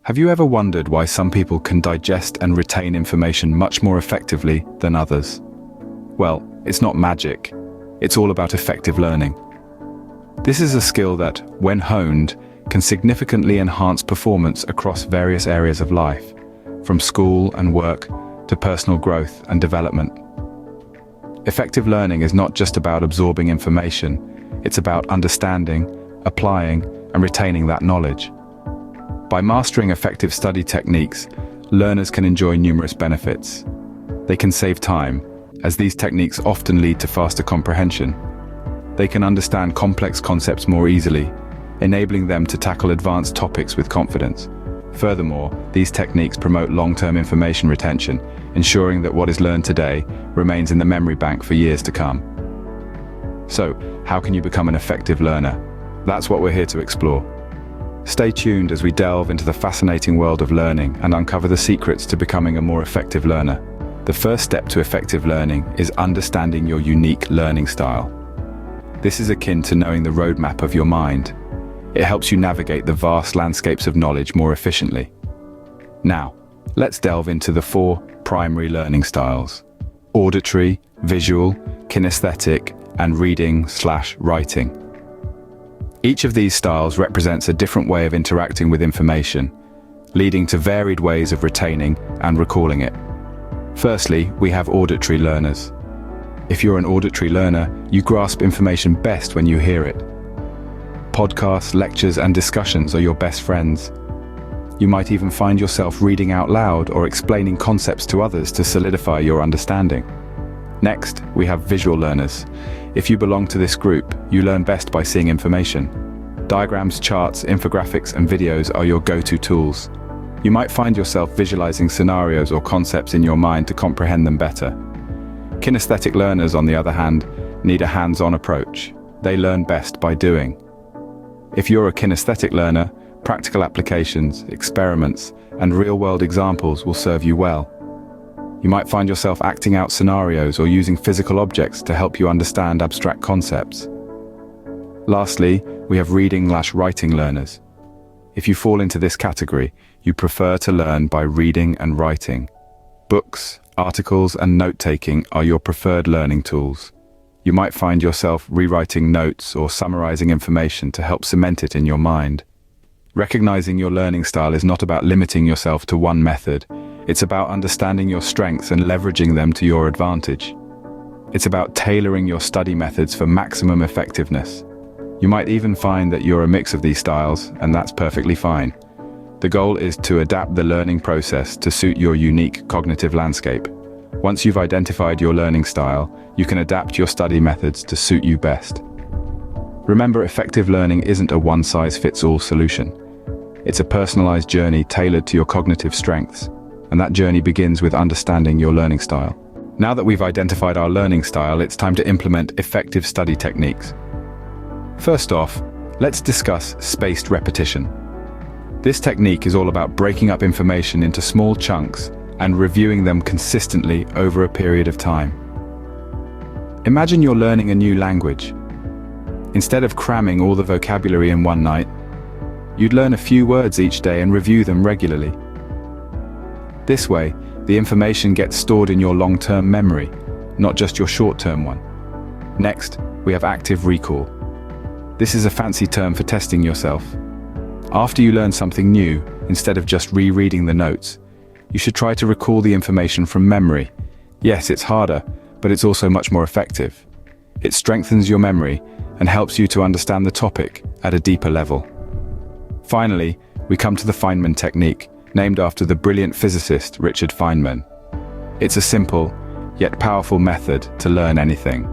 Have you ever wondered why some people can digest and retain information much more effectively than others? Well, it's not magic. It's all about effective learning. This is a skill that, when honed, can significantly enhance performance across various areas of life, from school and work to personal growth and development. Effective learning is not just about absorbing information, it's about understanding, applying, and retaining that knowledge. By mastering effective study techniques, learners can enjoy numerous benefits. They can save time, as these techniques often lead to faster comprehension. They can understand complex concepts more easily, enabling them to tackle advanced topics with confidence. Furthermore, these techniques promote long-term information retention, ensuring that what is learned today remains in the memory bank for years to come. So, how can you become an effective learner? That's what we're here to explore. Stay tuned as we delve into the fascinating world of learning and uncover the secrets to becoming a more effective learner. The first step to effective learning is understanding your unique learning style. This is akin to knowing the roadmap of your mind. It helps you navigate the vast landscapes of knowledge more efficiently. Now, let's delve into the 4 primary learning styles: auditory, visual, kinesthetic, and reading/writing. Each of these styles represents a different way of interacting with information, leading to varied ways of retaining and recalling it. Firstly, we have auditory learners. If you're an auditory learner, you grasp information best when you hear it. Podcasts, lectures, and discussions are your best friends. You might even find yourself reading out loud or explaining concepts to others to solidify your understanding. Next, we have visual learners. If you belong to this group, you learn best by seeing information. Diagrams, charts, infographics, and videos are your go-to tools. You might find yourself visualizing scenarios or concepts in your mind to comprehend them better. Kinesthetic learners, on the other hand, need a hands-on approach. They learn best by doing. If you're a kinesthetic learner, practical applications, experiments, and real-world examples will serve you well. You might find yourself acting out scenarios or using physical objects to help you understand abstract concepts. Lastly, we have reading/writing learners. If you fall into this category, you prefer to learn by reading and writing. Books, articles, and note-taking are your preferred learning tools. You might find yourself rewriting notes or summarizing information to help cement it in your mind. Recognizing your learning style is not about limiting yourself to one method. It's about understanding your strengths and leveraging them to your advantage. It's about tailoring your study methods for maximum effectiveness. You might even find that you're a mix of these styles, and that's perfectly fine. The goal is to adapt the learning process to suit your unique cognitive landscape. Once you've identified your learning style, you can adapt your study methods to suit you best. Remember, effective learning isn't a one-size-fits-all solution. It's a personalized journey tailored to your cognitive strengths, and that journey begins with understanding your learning style. Now that we've identified our learning style, it's time to implement effective study techniques. First off, let's discuss spaced repetition. This technique is all about breaking up information into small chunks and reviewing them consistently over a period of time. Imagine you're learning a new language. Instead of cramming all the vocabulary in one night, you'd learn a few words each day and review them regularly. This way, the information gets stored in your long-term memory, not just your short-term one. Next, we have active recall. This is a fancy term for testing yourself. After you learn something new, instead of just rereading the notes, you should try to recall the information from memory. Yes, it's harder, but it's also much more effective. It strengthens your memory and helps you to understand the topic at a deeper level. Finally, we come to the Feynman technique, named after the brilliant physicist Richard Feynman. It's a simple, yet powerful method to learn anything.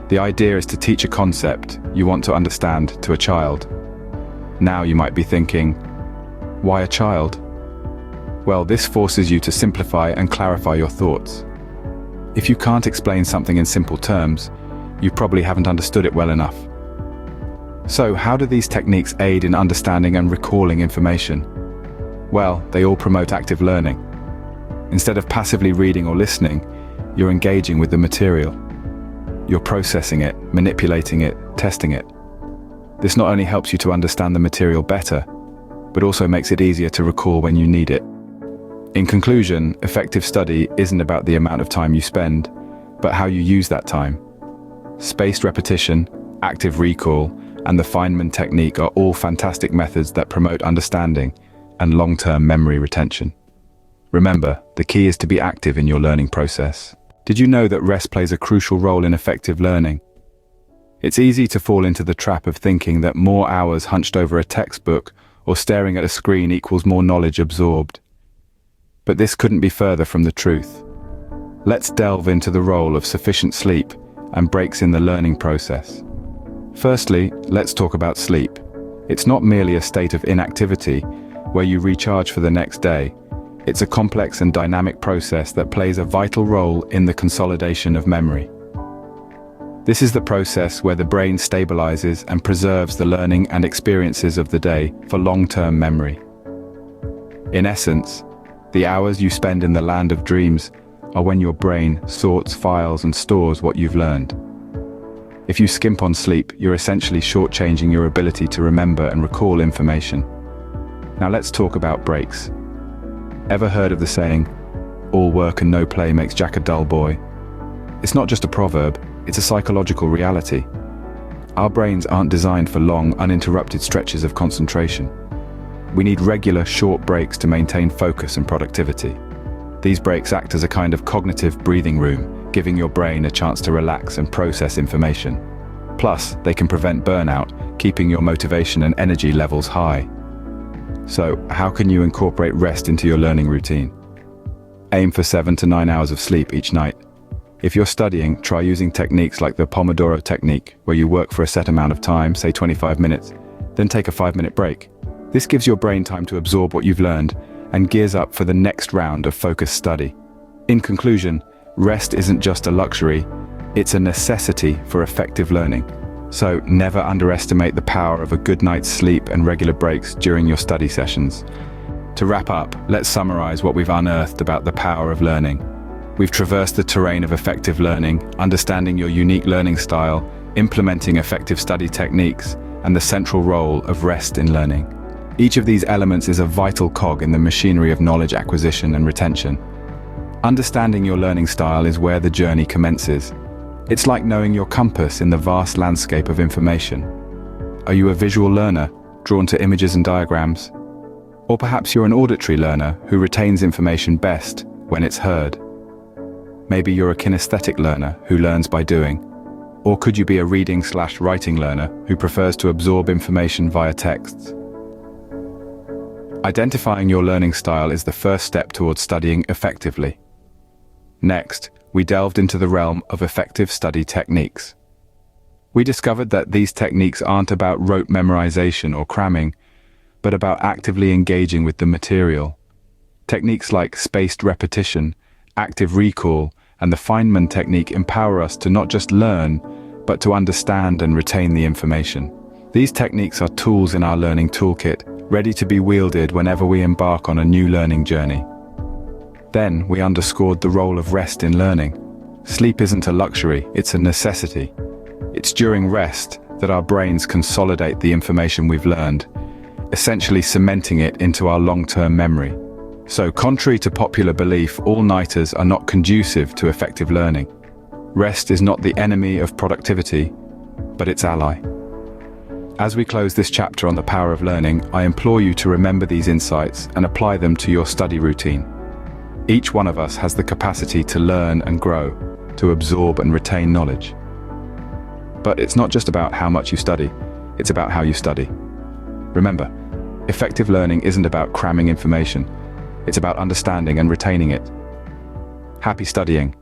The idea is to teach a concept you want to understand to a child. Now you might be thinking, why a child? Well, this forces you to simplify and clarify your thoughts. If you can't explain something in simple terms, you probably haven't understood it well enough. So, how do these techniques aid in understanding and recalling information? Well, they all promote active learning. Instead of passively reading or listening, you're engaging with the material. You're processing it, manipulating it, testing it. This not only helps you to understand the material better, but also makes it easier to recall when you need it. In conclusion, effective study isn't about the amount of time you spend, but how you use that time. Spaced repetition, active recall, and the Feynman technique are all fantastic methods that promote understanding and long-term memory retention. Remember, the key is to be active in your learning process. Did you know that rest plays a crucial role in effective learning? It's easy to fall into the trap of thinking that more hours hunched over a textbook or staring at a screen equals more knowledge absorbed. But this couldn't be further from the truth. Let's delve into the role of sufficient sleep and breaks in the learning process. Firstly, let's talk about sleep. It's not merely a state of inactivity where you recharge for the next day. It's a complex and dynamic process that plays a vital role in the consolidation of memory. This is the process where the brain stabilizes and preserves the learning and experiences of the day for long-term memory. In essence, the hours you spend in the land of dreams are when your brain sorts, files, and stores what you've learned. If you skimp on sleep, you're essentially shortchanging your ability to remember and recall information. Now let's talk about breaks. Ever heard of the saying, "All work and no play makes Jack a dull boy"? It's not just a proverb, it's a psychological reality. Our brains aren't designed for long, uninterrupted stretches of concentration. We need regular, short breaks to maintain focus and productivity. These breaks act as a kind of cognitive breathing room, giving your brain a chance to relax and process information. Plus, they can prevent burnout, keeping your motivation and energy levels high. So, how can you incorporate rest into your learning routine? Aim for 7 to 9 hours of sleep each night. If you're studying, try using techniques like the Pomodoro technique, where you work for a set amount of time, say 25 minutes, then take a 5-minute break. This gives your brain time to absorb what you've learned and gears up for the next round of focused study. In conclusion, rest isn't just a luxury, it's a necessity for effective learning. So never underestimate the power of a good night's sleep and regular breaks during your study sessions. To wrap up, let's summarize what we've unearthed about the power of learning. We've traversed the terrain of effective learning, understanding your unique learning style, implementing effective study techniques, and the central role of rest in learning. Each of these elements is a vital cog in the machinery of knowledge acquisition and retention. Understanding your learning style is where the journey commences. It's like knowing your compass in the vast landscape of information. Are you a visual learner, drawn to images and diagrams? Or perhaps you're an auditory learner who retains information best when it's heard. Maybe you're a kinesthetic learner who learns by doing. Or could you be a reading/writing learner who prefers to absorb information via texts? Identifying your learning style is the first step towards studying effectively. Next, we delved into the realm of effective study techniques. We discovered that these techniques aren't about rote memorization or cramming, but about actively engaging with the material. Techniques like spaced repetition, active recall, and the Feynman technique empower us to not just learn, but to understand and retain the information. These techniques are tools in our learning toolkit, ready to be wielded whenever we embark on a new learning journey. Then we underscored the role of rest in learning. Sleep isn't a luxury, it's a necessity. It's during rest that our brains consolidate the information we've learned, essentially cementing it into our long-term memory. So, contrary to popular belief, all-nighters are not conducive to effective learning. Rest is not the enemy of productivity, but its ally. As we close this chapter on the power of learning, I implore you to remember these insights and apply them to your study routine. Each one of us has the capacity to learn and grow, to absorb and retain knowledge. But it's not just about how much you study, it's about how you study. Remember, effective learning isn't about cramming information, it's about understanding and retaining it. Happy studying.